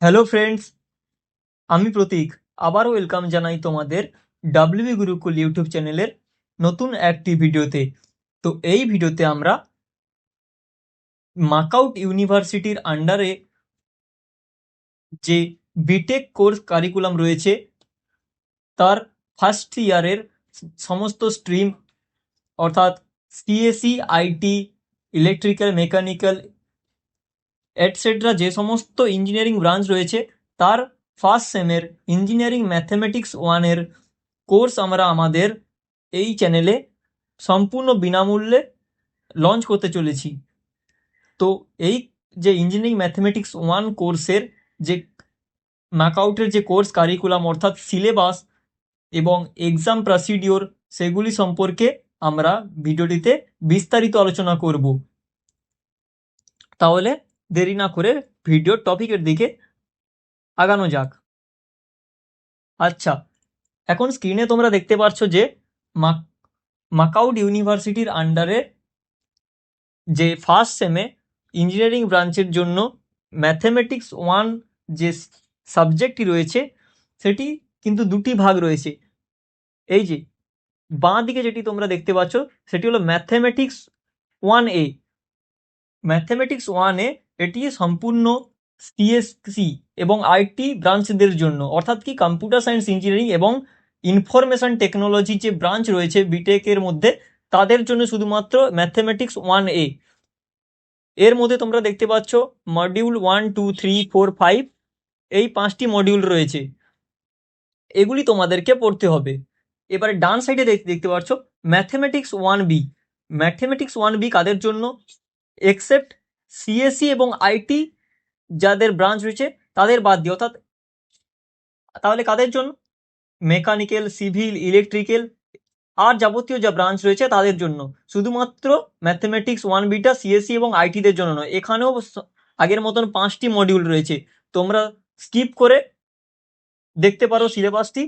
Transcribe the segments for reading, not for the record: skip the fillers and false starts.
Hello friends, আমি প্রতীক। আবারও welcome জানাই তোমাদের ডাব্লিউবি গুরুকুল ইউটিউব চ্যানেলের নতুন একটি ভিডিওতে। তো এই ভিডিওতে আমরা মাকআউট ইউনিভার্সিটির আন্ডারে যে বিটেক কোর্স কারিকুলাম রয়েছে তার ফার্স্ট ইয়ারের সমস্ত স্ট্রিম অর্থাৎ CSE, IT, electrical, mechanical etcetera যে সমস্ত ইঞ্জিনিয়ারিং ব্রাঞ্চ রয়েছে তার ফার্স্ট সেমের ইঞ্জিনিয়ারিং ম্যাথমেটিক্স ওয়ানের কোর্স আমরা আমাদের এই চ্যানেলে সম্পূর্ণ বিনামূল্যে লঞ্চ করতে চলেছি। তো এই যে ইঞ্জিনিয়ারিং ম্যাথমেটিক্স ওয়ান কোর্সের যে ম্যাকআউটের যে কোর্স কারিকুলাম অর্থাৎ সিলেবাস এবং এক্সাম প্রসিডিওর সেগুলি সম্পর্কে আমরা ভিডিওটিতে বিস্তারিত আলোচনা করব। তাহলে দেরি না করে ভিডিওর টপিকের দিকে আগানো যাক। আচ্ছা, এখন স্ক্রিনে তোমরা দেখতে পাচ্ছ যে মাকআউট ইউনিভার্সিটির আন্ডারে যে ফার্স্ট সেমে ইঞ্জিনিয়ারিং ব্রাঞ্চের জন্য ম্যাথমেটিক্স ওয়ান যে সাবজেক্টটি রয়েছে সেটি কিন্তু দুটি ভাগ রয়েছে। এই যে বাঁ দিকে যেটি তোমরা দেখতে পাচ্ছ সেটি হলো ম্যাথমেটিক্স ওয়ান এ। ম্যাথমেটিক্স ওয়ান এ এটি সম্পূর্ণ সিএসসি এবং আইটি ব্রাঞ্চদের জন্য, অর্থাৎ কি কম্পিউটার সায়েন্স ইঞ্জিনিয়ারিং এবং ইনফরমেশন টেকনোলজি যে ব্রাঞ্চ রয়েছে বিটেকের মধ্যে তাদের জন্য শুধুমাত্র ম্যাথমেটিক্স ওয়ান এ। এর মধ্যে তোমরা দেখতে পাচ্ছ মডিউল 1, 2, 3, 4, 5 এই 5টি মডিউল রয়েছে, এগুলি তোমাদেরকে পড়তে হবে। এবারে ডান সাইডে দেখতে পাচ্ছ mathematics one B. Mathematics one B কাদের জন্য? এক্সেপ্ট সিএসসি এবং আইটি যাদের ব্রাঞ্চ রয়েছে তাদের বাদ দিয়ে, অর্থাৎ তাহলে কাদের জন্য? মেকানিক্যাল, সিভিল, ইলেকট্রিক্যাল আর যাবতীয় যা ব্রাঞ্চ রয়েছে তাদের জন্য। শুধুমাত্র ম্যাথমেটিক্স ওয়ান বিটা সিএসসি এবং আইটিদের জন্য নয়। এখানেও আগের মতন 5টি মডিউল রয়েছে, তোমরা স্কিপ করে দেখতে পারো সিলেবাসটি।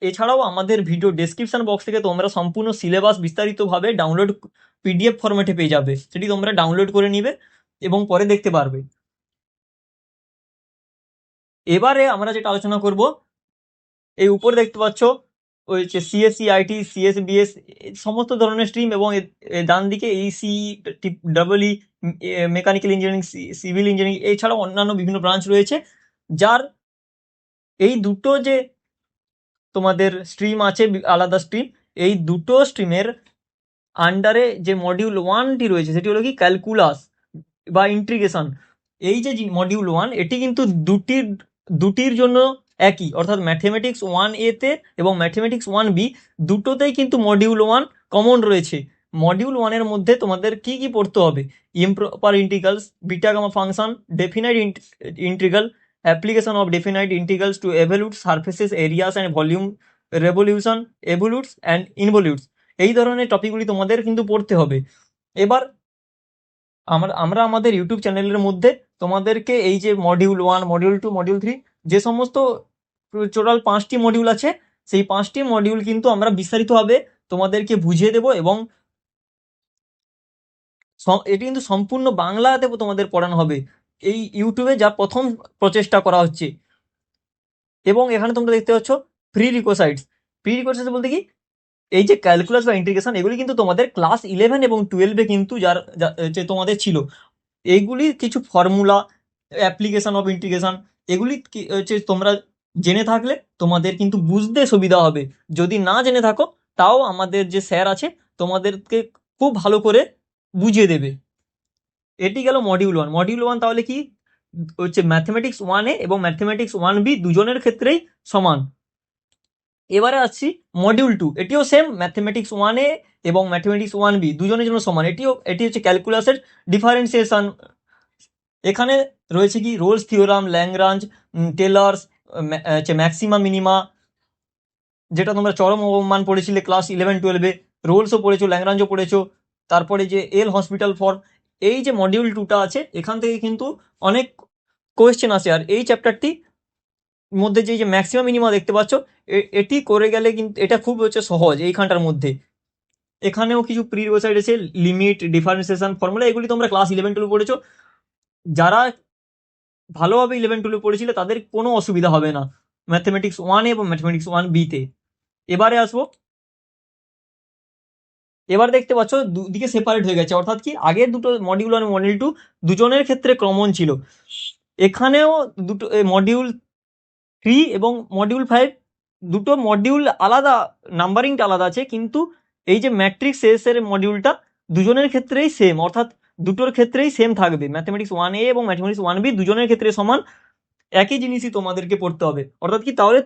এছাড়াও আমাদের ভিডিও ডেসক্রিপশন বক্স থেকে তোমরা সম্পূর্ণ সিলেবাস বিস্তারিতভাবে ডাউনলোড পিডিএফ ফরম্যাটে পেয়ে যাবে, সেটি তোমরা ডাউনলোড করে নিবে এবং পরে দেখতে পারবে। এবারে আমরা যেটা আলোচনা করব, এই উপরে দেখতে পাচ্ছ ওই যে সিএসসি, আইটি, সিএসবিএস সমস্ত ধরনের স্ট্রিম, এবং ডান দিকে EC, double E, mechanical engineering, civil engineering এছাড়াও অন্যান্য বিভিন্ন ব্রাঞ্চ রয়েছে। যার এই দুটো যে তোমাদের স্ট্রিম আছে, আলাদা স্ট্রিম, এই দুটো স্ট্রিমের আন্ডারে যে মডিউল ওয়ানটি রয়েছে সেটি হলো কি ক্যালকুলাস বা ইন্টিগ্রেশন। এই যে মডিউল ওয়ান এটি কিন্তু দুটির জন্য একই, অর্থাৎ ম্যাথমেটিক্স ওয়ান এতে এবং ম্যাথমেটিক্স ওয়ান বি দুটোতেই কিন্তু মডিউল ওয়ান কমন রয়েছে। মডিউল ওয়ানের মধ্যে তোমাদের কি কি পড়তে হবে? Improper integrals, beta gamma function, definite integral, application of definite integrals to evaluate surfaces, areas and volume, revolution, evolutes and involutes, এই ধরনের টপিকগুলি তোমাদের কিন্তু পড়তে হবে। এবার আমরা আমাদের ইউটিউব চ্যানেলের মধ্যে তোমাদেরকে এই যে module one, module two, module three যে সমস্ত টোটাল 5টি মডিউল আছে সেই 5টি মডিউল কিন্তু আমরা বিস্তারিতভাবে তোমাদেরকে বুঝিয়ে দেব, এবং এটি কিন্তু সম্পূর্ণ বাংলাতে তোমাদের পড়ানো হবে। এই ইউটিউবে যা প্রথম প্রচেষ্টা করা হচ্ছে। এবং এখানে তোমরা দেখতে পাচ্ছ প্রি রিকোয়াইটস। প্রি রিকোয়াইটস বলতে কি, এই যে ক্যালকুলাস বা ইন্টিগ্রেশন এগুলি কিন্তু তোমাদের ক্লাস 11 এবং 12-এ কিন্তু যে তোমাদের ছিল, এইগুলি কিছু ফর্মুলা, অ্যাপ্লিকেশন অফ ইন্টিগ্রেশন এগুলি হচ্ছে তোমরা জেনে থাকলে তোমাদের কিন্তু বুঝতে সুবিধা হবে। যদি না জেনে থাকো তাও আমাদের যে স্যার আছে তোমাদেরকে খুব ভালো করে বুঝিয়ে দেবে। এটি গেল মডিউল ওয়ান। মডিউল ওয়ান তাহলে কি হচ্ছে ম্যাথমেটিক্স ওয়ান এ এবং ম্যাথমেটিক্স ওয়ান বি দুজনের ক্ষেত্রেই সমান। এবারে আসছি মডিউল টু। এটিও সেম, ম্যাথমেটিক্স ওয়ান এ এবং ম্যাথমেটিক্স ওয়ান বি দুজনের জন্য সমান। এটি হচ্ছে ক্যালকুলাসের ডিফারেন্সিয়েশন। এখানে রয়েছে কি রোলস থিওরাম, ল্যাগ্রাঞ্জ, টেলর্স, হচ্ছে ম্যাক্সিমা মিনিমা, যেটা তোমরা চরম অবমান পড়েছিলে ক্লাস 11-12-এ। রোলসও পড়েছো, ল্যাগ্রাঞ্জও পড়েছো। তারপরে যে এল হসপিটাল ফর্ম, এই যে মডিউল টুটা আছে এখান থেকে কিন্তু অনেক কোয়েশ্চেন আসে। আর এই চ্যাপ্টারটি মধ্যে যে ম্যাক্সিমাম মিনিমা দেখতে পাচ্ছ, এটি করে গেলে কিন্তু এটা খুব হচ্ছে সহজ এইখানটার মধ্যে। এখানেও কিছু প্রি ওয়েবসাইট আছে, লিমিট, ডিফারেন্সিয়েশন, ফর্মুলা, এগুলি তোমরা ক্লাস 11-12 পড়েছো। যারা ভালোভাবে 11-12 পড়েছিল তাদের কোনো অসুবিধা হবে না ম্যাথমেটিক্স 1 এবং ম্যাথমেটিক্স 1B-তে। এবারে আসবো, এবার দেখতে পাচ্ছ দুদিকে সেপারেট হয়ে গেছে, অর্থাৎ কি আগের দুটো মডিউল 1 মডিউল 2 দুজনের ক্ষেত্রে কমন ছিল, এখানেও দুটো মডিউল 3 এবং মডিউল 5 দুটো মডিউল আলাদা, নাম্বারিংটা আলাদা আছে, কিন্তু এই যে ম্যাট্রিক্স এস এর মডিউলটা দুজনের ক্ষেত্রেই সেম, অর্থাৎ দুটোর ক্ষেত্রেই সেম থাকবে, ম্যাথমেটিক্স 1A এবং ম্যাথমেটিক্স 1B দুজনের ক্ষেত্রে সমান, একই জিনিসই তোমাদেরকে পড়তে হবে। অর্থাৎ কি তাহলে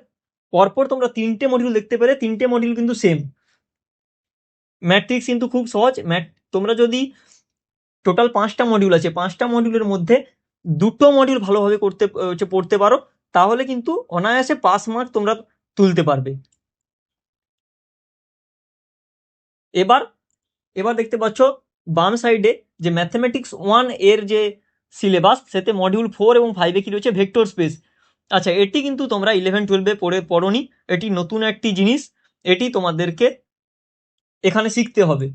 পরপর তোমরা 3টে মডিউল দেখতে পেলে 3টে মডিউল কিন্তু সেম। ম্যাট্রিক্স কিন্তু খুব সহজ, তোমরা যদি টোটাল 5টা মডিউল আছে, 5টা মডিউলের মধ্যে দুটো মডিউল ভালোভাবে পড়তে পারো, তাহলে কিন্তু অনায়াসে পাস মার্ক তোমরা তুলতে পারবে। এবার এবার দেখতে পাচ্ছ বাম সাইডে যে ম্যাথমেটিক্স 1 এর যে সিলেবাস, সেতে মডিউল 4 এবং 5-এ কি রয়েছে, ভেক্টর স্পেস। আচ্ছা, এটি কিন্তু তোমরা 11-12-এ পড়োনি, এটি নতুন একটি জিনিস, এটি তোমাদেরকে এখানে শিখতে হবে।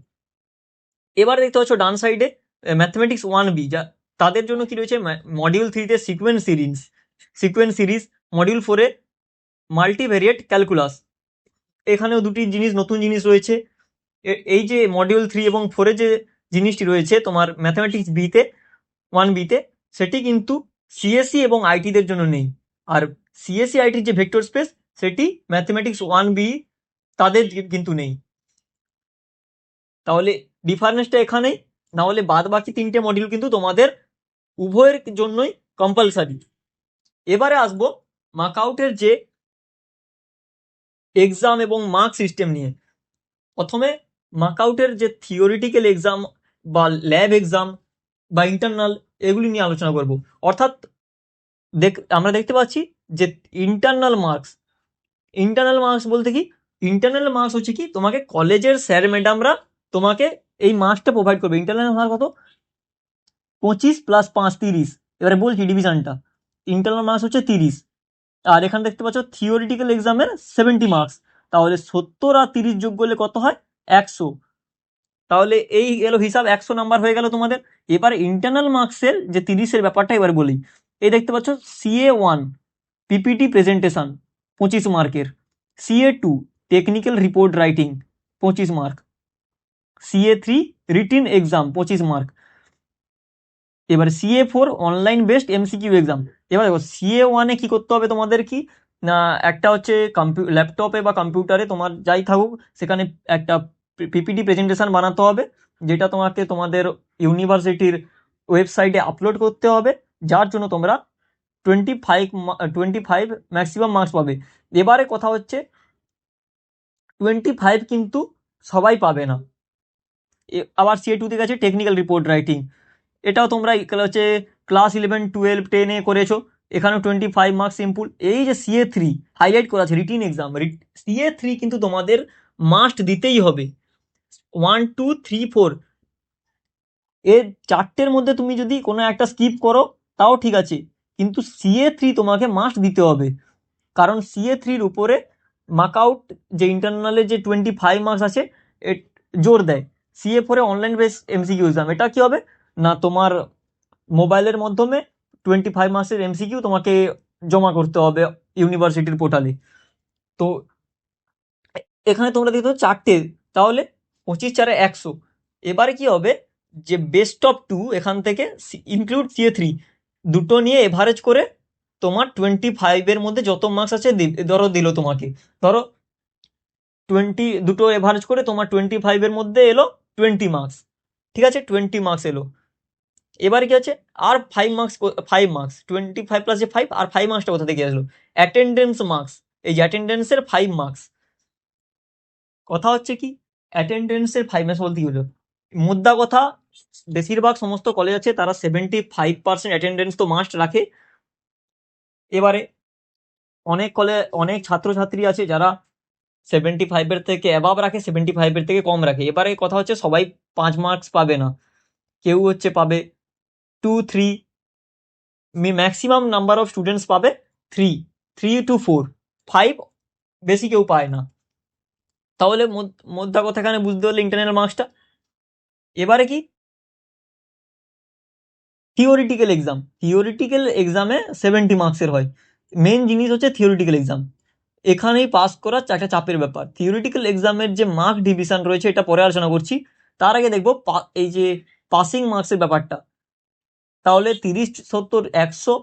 এবার দেখতে পাচ্ছ ডান সাইডে ম্যাথমেটিক্স 1B, যা তাদের জন্য কি রয়েছে, মডিউল 3-তে সিকোয়েন্স সিরিজ, মডিউল 4-এ মাল্টিভেরিয়েট ক্যালকুলাস। এখানেও দুটি জিনিস, নতুন জিনিস রয়েছে। এই যে মডিউল 3 এবং 4-এ যে জিনিসটি রয়েছে তোমার ম্যাথমেটিক্স 1B-তে, সেটি কিন্তু সিএসসি এবং আইটিদের জন্য নেই। আর সিএসসি আইটির যে ভেক্টর স্পেস, সেটি ম্যাথমেটিক্স 1B তাদের কিন্তু নেই। তাহলে ডিফারেন্সটা এখানেই, না হলে বাদ বাকি 3টে মডিউল কিন্তু তোমাদের উভয়ের জন্যই কম্পালসারি। এবারে আসবো মার্কআউটের যে এক্সাম এবং মার্ক সিস্টেম নিয়ে। প্রথমে মার্কআউটের যে থিওরিটিক্যাল এক্সাম বা ল্যাব এক্সাম বা ইন্টারনাল, এগুলি নিয়ে আলোচনা করব। অর্থাৎ আমরা দেখতে পাচ্ছি যে ইন্টারনাল মার্কস বলতে কি, ইন্টারনাল মার্কস হচ্ছে কি তোমাকে কলেজের স্যার ম্যাডামরা তোমাকে এই মার্কসটা প্রোভাইড করবে। ইন্টারনাল মার্ক কত, 25 + 5 30। এবারে বলছি ডিভিশনটা, ইন্টারনাল মার্কস হচ্ছে 30, আর এখানে দেখতে পাচ্ছ থিওরিটিক্যাল এক্সামের 70 মার্কস, তাহলে 70 আর 30 যোগ করলে কত হয়, 100। তাহলে এই এলো হিসাব, 100 নাম্বার হয়ে গেল তোমাদের। এবার ইন্টারনাল মার্কসের যে 30-এর ব্যাপারটা এবার বলি। এই দেখতে পাচ্ছ CA1 পিপিটি প্রেজেন্টেশন 25 মার্কের, CA2 technical report writing 25 mark, CA3 written exam 25 mark. এবার CA4 online based MCQ exam. এবার দেখো CA1-এ কি করতে হবে তোমাদের, কি না, একটা হচ্ছে ল্যাপটপে বা কম্পিউটারে তোমার যাই থাকুক, সেখানে একটা পিপিটি প্রেজেন্টেশন বানাতে হবে, যেটা তোমাকে তোমাদের ইউনিভার্সিটির ওয়েবসাইটে আপলোড করতে হবে, যার জন্য তোমরা 25 ম্যাক্সিমাম মার্কস পাবে। এবারে কথা হচ্ছে 25 কিন্তু সবাই পাবে না। আবার CA2 থেকে আছে টেকনিক্যাল রিপোর্ট রাইটিং, এটাও তোমরা হচ্ছে ক্লাস 11 12 10-এ করেছো, এখানেও 25 মার্কস সিম্পল। এই যে CA3 হাইলাইট করা আছে রিটিন এক্সাম, CA3 কিন্তু তোমাদের মাস্ট দিতেই হবে। 1 2 3 4 এর 4টের মধ্যে তুমি যদি কোনো একটা স্কিপ করো তাও ঠিক আছে, কিন্তু CA3 তোমাকে মাস্ট দিতে হবে, কারণ CA3-র উপরে মার্কআউট যে ইন্টারনালে যে 25 মার্কস আছে জোর দেয়। CA4-এ অনলাইন বেস MCQ এক্সাম, এটা কি হবে না, তোমার মোবাইলের মাধ্যমে 25 মার্কসের MCQ তোমাকে জমা করতে হবে ইউনিভার্সিটির পোর্টালে। তো এখানে তোমরা দেখতে পাচ্ছ 4টে, তাহলে 25 4 100। এবারে কি হবে, যে বেস্ট অফ 2 এখান থেকে ইনক্লুড CA3 দুটো নিয়ে এভারেজ করে তোমার 25-এর মধ্যে যত মার্কস আছে ধরো দিল তোমাকে, ধরো 20 দুটো এভারেজ করে তোমার 25-এর মধ্যে এলো 20 মার্কস, ঠিক আছে, 20 মার্কস এলো। এবার কি আছে, আর 5 মার্কস 25 প্লাস যে 5, আর 5 মার্কসটা কোথা থেকে আসলো, অ্যাটেন্ডেন্স মার্কস। এই যে অ্যাটেন্ডেন্সের 5 মার্কস, কথা হচ্ছে কি অ্যাটেন্ডেন্সের 5 মার্কস বলতে কি হলো, মুদ্রা কথা, বেশিরভাগ সমস্ত কলেজ আছে তারা 75% অ্যাটেন্ডেন্স তো মাস্ট রাখে। এবারে অনেক ছাত্রছাত্রী আছে যারা 75-এর থেকে অ্যাবাভ রাখে, 75-এর থেকে কম রাখে। এবারে কথা হচ্ছে সবাই 5 মার্কস পাবে না, কেউ হচ্ছে পাবে 2 3, ম্যাক্সিমাম নাম্বার অফ স্টুডেন্টস পাবে 3 to 4, 5 বেশি কেউ পায় না। তাহলে মোদ্দা কথা এখানে বুঝতে পারলে ইন্টারনাল মার্কসটা। এবারে কি থিওরিটিক্যাল এক্সামে 70 মার্কসের হয়। মেন জিনিস হচ্ছে থিওরিটিক্যাল এক্সাম, এখানেই পাস করা একটা চাপের ব্যাপার। থিওরিটিক্যাল এক্সামের যে মার্ক ডিভিশন রয়েছে এটা পরে আলোচনা করছি, তার আগে দেখবো এই যে পাসিং মার্কসের ব্যাপারটা। তাহলে 30, 70, 100,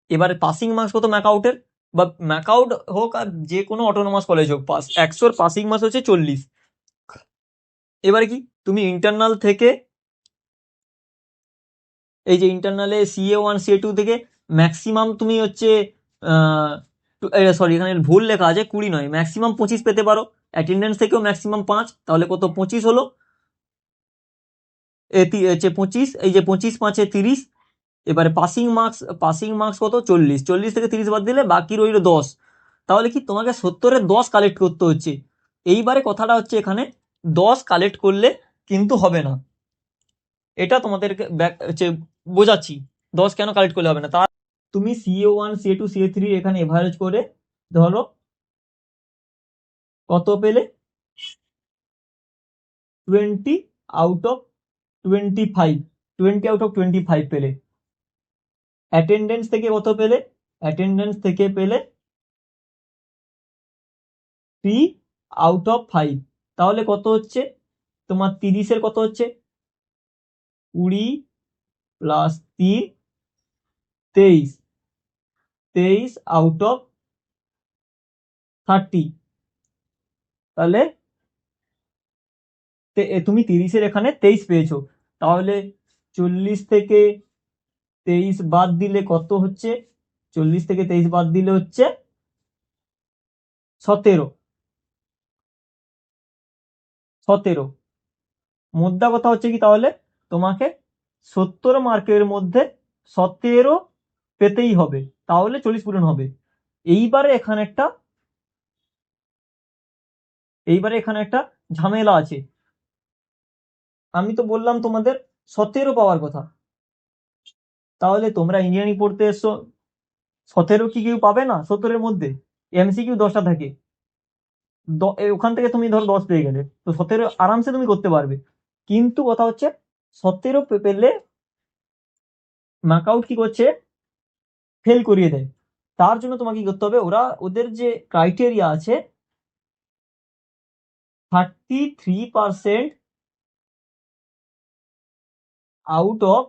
এবারে পাসিং মার্কস কত ম্যাকআউটের, বা ম্যাকআউট হোক আর যে কোনো অটোনোমাস কলেজ হোক, 100-র পাসিং মার্কস হচ্ছে 40। এবারে কি তুমি ইন্টারনাল থেকে, এই যে ইন্টারনালে CA1 CA2 থেকে ম্যাক্সিমাম তুমি হচ্ছে সরি, এখানে ভুল লেখা আছে, 20 নয়, ম্যাক্সিমাম 25 পেতে পারো। অ্যাটেন্ডেন্স থেকেও ম্যাক্সিমাম 5, তাহলে কত, 25 হলো। হচ্ছে 25, এই যে 25 5 30। এবারে পাসিং মার্কস কত, 40, 40 থেকে 30 বাদ দিলে বাকি রইল 10। তাহলে কি তোমাকে 70-এর 10 কালেক্ট করতে হচ্ছে। এইবারে কথাটা হচ্ছে এখানে 10 কালেক্ট করলে কিন্তু হবে না, এটা তোমাদেরকে হচ্ছে বোঝাচ্ছি 10 কেন কালেক্ট করলে হবে না। তার তুমি CA1 CA2 CA3 এখানে এভারেজ করে ধরো কত পেলে, 20 আউট অফ 25, 20 আউট অফ 25 পেলে। অ্যাটেন্ডেন্স থেকে কত পেলে, অ্যাটেন্ডেন্স থেকে পেলে 3 আউট অফ 5। তাহলে কত হচ্ছে তোমার 30-এর কত হচ্ছে, 20 প্লাস 3, 23, 23 আউট অফ 30। তাহলে তুমি 30-এর এখানে 23 পেয়েছো। তাহলে 40 থেকে 23 বাদ দিলে কত হচ্ছে, 40 থেকে 23 বাদ দিলে হচ্ছে 17। মোদ্দা কথা হচ্ছে কি, তাহলে তোমাকে 70 মার্কের মধ্যে 17 পেতেই হবে, তাহলে 40 পূরণ হবে। এইবারে এখানে একটা ঝামেলা আছে। আমি তো বললাম তোমাদের 17 পাওয়ার কথা, তাহলে তোমরা ইঞ্জিনিয়ারিং পড়তে এসছো, 17 কি কেউ পাবে না? 70-এর মধ্যে MCQ 10টা থাকে, ওখান থেকে তুমি ধরো 10 পেয়ে গেলে, তো 17 আরামসে তুমি করতে পারবে। কিন্তু কথা হচ্ছে 17 পেলে মার্কআউট কি করছে, ফেল করিয়ে দেয়। তার জন্য তোমাকে কি করতে হবে, ওদের যে ক্রাইটেরিয়া আছে, 33% আউট অফ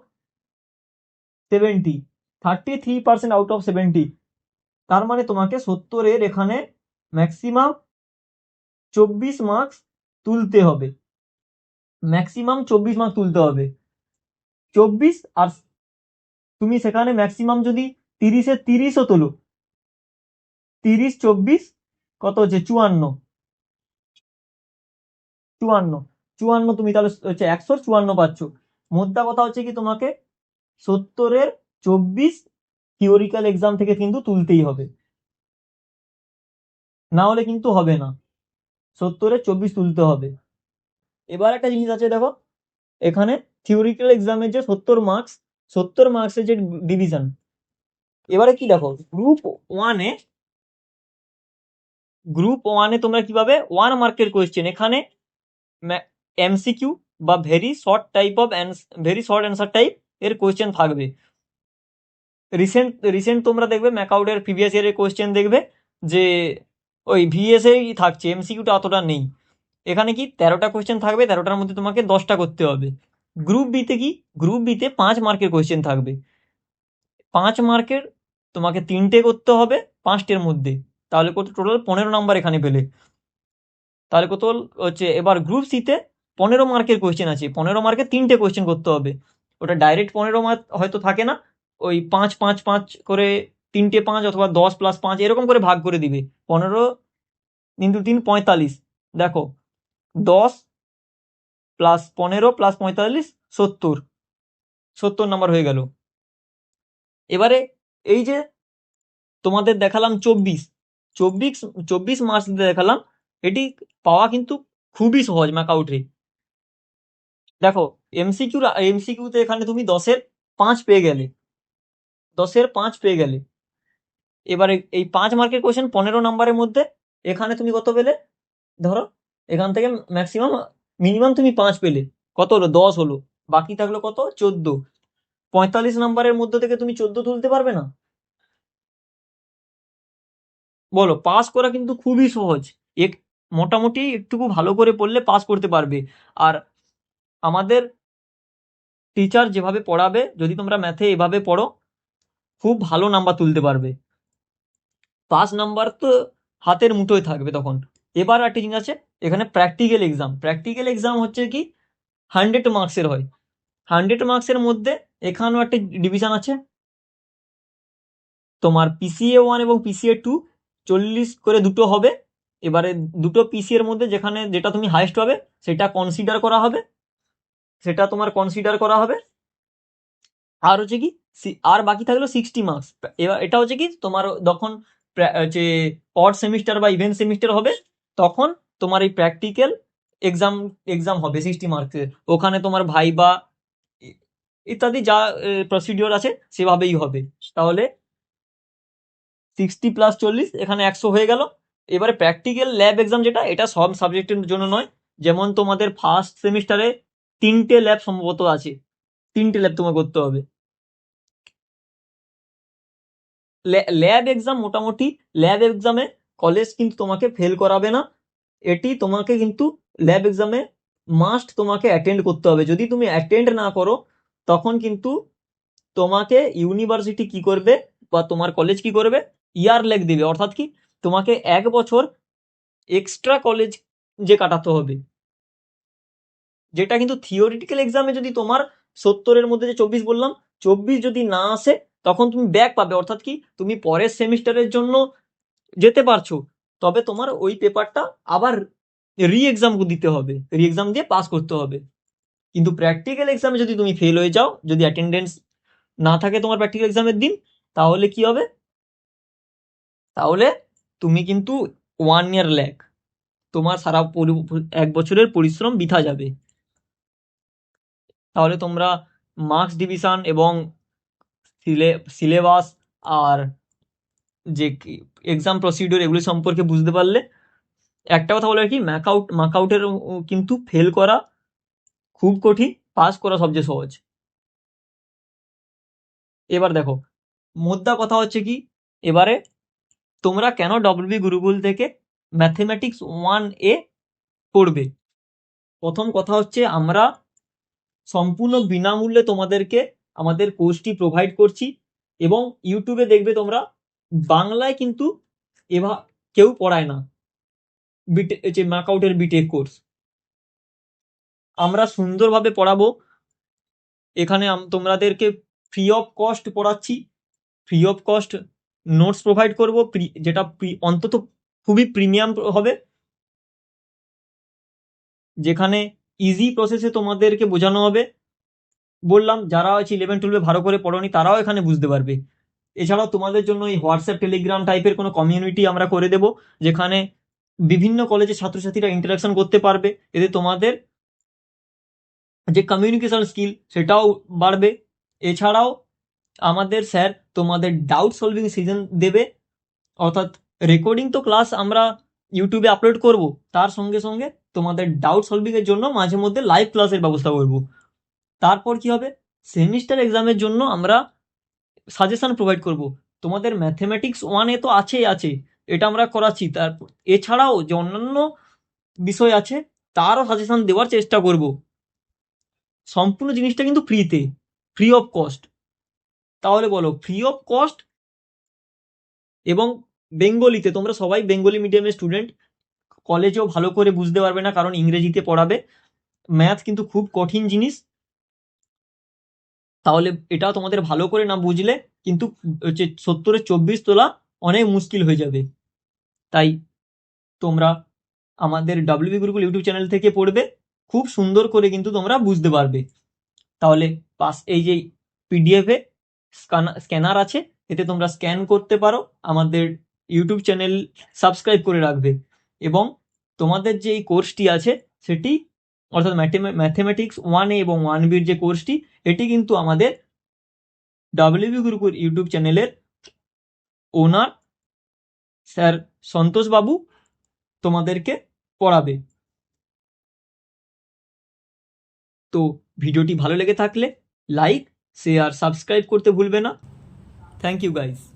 70, 33% আউট অফ 70। তার মানে তোমাকে 70-এর এখানে ম্যাক্সিমাম 24 মার্কস তুলতে হবে, ম্যাক্সিমাম 24 মার্কস তুলতে হবে। 24, আর তুমি সেখানে ম্যাক্সিমাম যদি 30-এ 30ও তোলো, 30 24 কত হচ্ছে, 54, 54, 54 তুমি তাহলে হচ্ছে 154 পাচ্ছ। মোদ্দা কথা হচ্ছে কি, তোমাকে 70-এর 24 থিওরিক্যাল এক্সাম থেকে কিন্তু তুলতেই হবে, না হলে কিন্তু হবে না, 70-এর 24 তুলতে হবে। এবার একটা জিনিস আছে দেখো, এখানে থিওরিক্যাল এক্সামের যে 70 মার্কসের যে ডিভিশন, এবারে কি দেখো, গ্রুপ ওয়ানে তোমরা কি পাবে, 1 মার্কের কোয়েশ্চেন, এখানে MCQ বা ভেরি শর্ট অ্যান্সার টাইপ এর কোয়েশ্চেন থাকবে। রিসেন্ট তোমরা দেখবে ম্যাকআউটের প্রিভিয়াস ইয়ারের কোয়েশ্চেন দেখবে যে ওই ভিএসএই থাকছে, MCQটা অতটা নেই। এখানে কি 13টা কোয়েশ্চেন থাকবে, 13টার মধ্যে তোমাকে 10টা করতে হবে। গ্রুপ বিতে কি, গ্রুপ বিতে 5 মার্কের কোয়েশ্চেন থাকবে, 5 মার্কের তোমাকে 3টে করতে হবে 5টের মধ্যে, তাহলে কত, টোটাল 15 নাম্বার এখানে পেলে। তাহলে কত হচ্ছে, এবার গ্রুপ সিতে 15 মার্কের কোয়েশ্চেন আছে, 15 মার্কের 3টে কোয়েশ্চেন করতে হবে। ওটা ডাইরেক্ট 15 মার্ক হয়তো থাকে না, ওই 5 5 5 করে 3টে 5 অথবা 10 + 5 এরকম করে ভাগ করে দিবে। 15 × 3 45, দেখো 10 + 15 + 45 70 নাম্বার হয়ে গেল। এবারে এই যে তোমাদের দেখালাম 24 মার্কস দেখালাম, এটি পাওয়া কিন্তু খুবই সহজ ম্যাকআউটে। দেখো এমসিকিউতে এখানে তুমি 10-এর 5 পেয়ে গেলে, 10-এর 5 পেয়ে গেলে। এবারে এই 5 মার্কের কোয়েশ্চেন 15 নাম্বারের মধ্যে, এখানে তুমি কত পেলে, ধরো এখান থেকে মিনিমাম তুমি 5 পেলে, কত হলো, 10 হলো, বাকি থাকলো কত, 14। 45 নাম্বারের মধ্যে থেকে তুমি 14 তুলতে পারবে না? বলো, পাস করা কিন্তু খুবই সহজ। এক মোটামুটি একটুকু ভালো করে পড়লে পাস করতে পারবে। আর আমাদের টিচার যেভাবে পড়াবে, যদি তোমরা ম্যাথে এভাবে পড়ো, খুব ভালো নাম্বার তুলতে পারবে। পাস নাম্বার তো হাতের মুঠোয় থাকবে তখন। এবার একটা জিনিস আছে, এখানে প্র্যাকটিক্যাল এক্সাম। প্র্যাকটিক্যাল এক্সাম হচ্ছে কি 100 মার্কসের হয়। 100 মার্কসের মধ্যে এখানেও একটা ডিভিশন আছে, তোমার পিসিএ 1 এবং পিসিএ 2, 40 করে দুটো হবে। এবারে দুটো পিসি এর মধ্যে যেটা তুমি হাইয়েস্ট পাবে সেটা কনসিডার করা হবে, সেটা তোমার কনসিডার করা হবে। আর হচ্ছে কি আর বাকি থাকলো 60 মার্কস। এবার এটা হচ্ছে কি তোমার যখন যে অড সেমিস্টার বা ইভেন্ট সেমিস্টার হবে, তখন তোমার এই প্র্যাকটিক্যাল এক্সাম এক্সাম হবে 60 মার্কসের। ওখানে তোমার ভাইবা ইত্যাদি যা প্রসিডিওর আছে সেভাবেই হবে। তাহলে 60 প্লাস 40 এখানে 100 হয়ে গেল। এবারে প্র্যাকটিক্যাল ল্যাব এক্সাম যেটা, এটা সব সাবজেক্টের জন্য নয়। যেমন তোমাদের ফার্স্ট সেমিস্টারে 3টে ল্যাব সম্ভবত আছে, 3টে ল্যাব তোমার করতে হবে। ল্যাব এক্সাম মোটামুটি, ল্যাব এক্সামে কলেজ কিন্তু তোমাকে ফেল করাবে না। এটি তোমাকে কিন্তু ল্যাব এক্সামে মাস্ট তোমাকে অ্যাটেন্ড করতে হবে। যদি তুমি অ্যাটেন্ড না করো, তখন কিন্তু তোমাকে ইউনিভার্সিটি কি করবে বা তোমার কলেজ কি করবে, ইয়ার লেগ দিবে। অর্থাৎ কি তোমাকে 1 বছর এক্সট্রা কলেজ যে কাটাতে হবে। যেটা কিন্তু থিওরিটিক্যাল এক্সামে যদি তোমার 70-এর মধ্যে যে 24 বললাম, 24 যদি না আসে, তখন তুমি ব্যাক পাবে। অর্থাৎ কি তুমি পরের সেমিস্টারের জন্য যেতে পারছো, তবে তোমার ওই পেপারটা আবার রি এক্সাম দিতে হবে, রি এক্সাম দিয়ে পাস করতে হবে। কিন্তু প্র্যাকটিক্যাল এক্সামে যদি তুমি ফেল হয়ে যাও, যদি অ্যাটেন্ডেন্স না থাকে তোমার প্র্যাকটিক্যাল এক্সামের দিন, তাহলে কি হবে, তাহলে তুমি কিন্তু 1 ইয়ার ল্যাগ, তোমার সারা 1 বছরের পরিশ্রম বৃথা যাবে। তাহলে তোমরা মার্কস ডিভিশন এবং সিলেবাস আর যে এক্সাম প্রসিডিওর এগুলি সম্পর্কে বুঝতে পারলে। একটা কথা বলে কি, মার্কআউটের কিন্তু ফেল করা খুব কঠিন, পাস করা সবচেয়ে সহজ। এবার দেখো, মোদ্দা কথা হচ্ছে কি, এবারে তোমরা কেন ডব্লিউবি গুরুকুল থেকে ম্যাথমেটিক্স 1A পড়বে। প্রথম কথা হচ্ছে, আমরা সম্পূর্ণ বিনামূল্যে তোমাদেরকে আমাদের কোর্সটি প্রোভাইড করছি। এবং ইউটিউবে দেখবে তোমরা, বাংলায় কিন্তু কেউ পড়ায় না যে মার্কআউটের বিটেক কোর্স। আমরা সুন্দরভাবে পড়াবো। এখানে তোমাদেরকে ফ্রি অফ কস্ট পড়াচ্ছি, free of cost notes provide করবো, যেটা অন্তত খুবই প্রিমিয়াম হবে, যেখানে ইজি প্রসেসে তোমাদেরকে বোঝানো হবে। বললাম, যারা হচ্ছে 11-12 ভালো করে পড়োনি তারাও এখানে বুঝতে পারবে। এছাড়াও তোমাদের জন্য এই হোয়াটসঅ্যাপ টেলিগ্রাম টাইপের কোনো কমিউনিটি আমরা করে দেব, যেখানে বিভিন্ন কলেজের ছাত্রছাত্রীরা ইন্টারাকশন করতে পারবে। এতে তোমাদের যে কমিউনিকেশন স্কিল সেটাও বাড়বে। এছাড়াও আমাদের স্যার তোমাদের ডাউট সলভিং সিজন দেবে। অর্থাৎ রেকর্ডিং তো ক্লাস আমরা ইউটিউবে আপলোড করব, তার সঙ্গে সঙ্গে তোমাদের ডাউট সলভিংয়ের জন্য মাঝে মধ্যে লাইভ ক্লাসের ব্যবস্থা করব। তারপর কি হবে, সেমিস্টার এক্সামের জন্য আমরা সাজেশন প্রোভাইড করব। তোমাদের ম্যাথমেটিক্স 1A তো আছেই আছে, এটা আমরা করাচ্ছি। তারপর এছাড়াও যে অন্যান্য বিষয় আছে তারও সাজেশন দেওয়ার চেষ্টা করব। সম্পূর্ণ জিনিসটা কিন্তু ফ্রিতে, ফ্রি অফ কস্ট। তাহলে বলো, ফ্রি অফ কস্ট এবং বেঙ্গলিতে, তোমরা সবাই বেঙ্গলি মিডিয়ামের স্টুডেন্ট, কলেজেও ভালো করে বুঝতে পারবে না, কারণ ইংরেজিতে পড়াবে। ম্যাথ কিন্তু খুব কঠিন জিনিস। তাহলে এটাও তোমাদের ভালো করে না বুঝলে কিন্তু হচ্ছে 70-এর 24 তোলা অনেক মুশকিল হয়ে যাবে। তাই তোমরা আমাদের ডাব্লিউবি গুরুকুল ইউটিউব চ্যানেল থেকে পড়বে, খুব সুন্দর করে কিন্তু তোমরা বুঝতে পারবে। তাহলে এই যে পিডিএফে স্ক্যানার আছে, এতে তোমরা স্ক্যান করতে পারো, আমাদের ইউটিউব চ্যানেল সাবস্ক্রাইব করে রাখবে। এবং তোমাদের যে এই কোর্সটি আছে সেটি, অর্থাৎ ম্যাথমেটিক্স 1A এবং 1Bর যে কোর্সটি, এটি কিন্তু আমাদের ডাব্লিউবি গুরুকুল ইউটিউব চ্যানেলের ওনার স্যার সন্তোষ বাবু তোমাদেরকে পড়াবে। তো ভিডিওটি ভালো লেগে থাকলে লাইক, শেয়ার সাবস্ক্রাইব করতে ভুলবে না। Thank you guys.